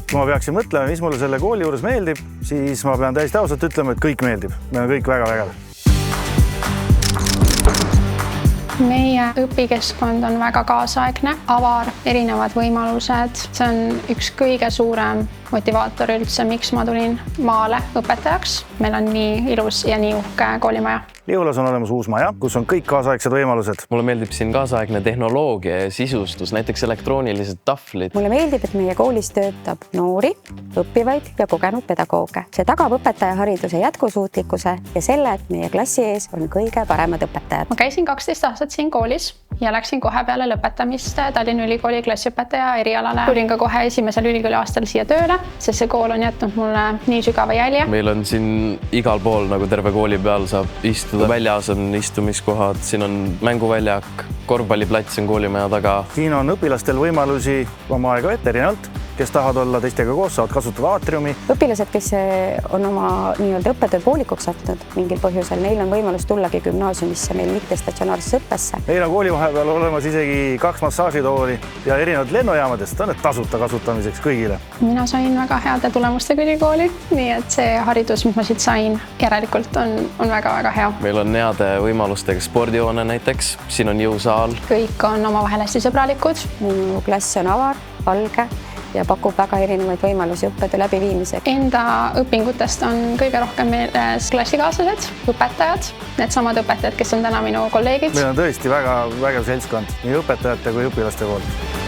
Kui ma peaksin mõtlema, mis mulle selle kooli juures meeldib, siis ma pean täiesti ausalt ütlema, et kõik meeldib. Me on kõik väga vägevad. Meie õpikeskkond on väga kaasaegne, avar, erinevad võimalused. See on üks kõige suurem motivaator üldse, miks ma tulin maale õpetajaks. Meil on nii ilus ja nii uhke koolimaja. Lihulas on olemas uus maja, kus on kõik kaasaegsed võimalused. Mulle meeldib siin kaasaegne tehnoloogia ja sisustus, näiteks elektroonilised tahvlid. Mulle meeldib, et meie koolis töötab noori, õppivaid ja kogenud pedagooge. See tagab õpetajahariduse jätkusuutlikkuse ja selle, et meie klassi ees on kõige paremad õpetajad. Ma käisin 12 aastat siin koolis ja läksin kohe peale lõpetamist Tallinna Ülikooli klassiõpetaja erialale. Tulin ka kohe esimesel ülikooli aastal siia tööle, sest see kool on jätnud mulle nii sügava jälje. Meil on siin igal pool, nagu terve kooli peal saab istuda. Väljas on istumiskohad, siin on mänguväljak, korvpalliplats on koolimaja taga. Siin on õpilastel võimalusi oma aega ette erinevalt. Kes tahavad olla teistega koos, saavad kasutada aatriumi. Õpilased, kes on oma õppetöö poolikuks jätnud mingil põhjusel, neil on võimalus tullagi gümnaasiumisse meil mitte statsionaarsesse õppesse. Meil on kooli vahepeal olemas isegi 2 massaažitooli ja erinevad lennujaamadest on need tasuta kasutamiseks kõigile. Mina sain väga heade tulemustega ülikooli, nii et see haridus, mis ma siit sain, järelikult on väga-väga hea. Meil on heade võimalustega spordihoone näiteks, siin on jõusaal. Kõik on omavahel hästi sõbralikud. Mu klass on avar, valge ja pakub väga erinevaid võimalusi õppetöö läbiviimiseks. Enda õpingutest on kõige rohkem meeles klassikaaslased, õpetajad, needsamad õpetajad, kes on täna minu kolleegid. Meil on tõesti väga vägev seltskond nii õpetajate kui õpilaste poolt.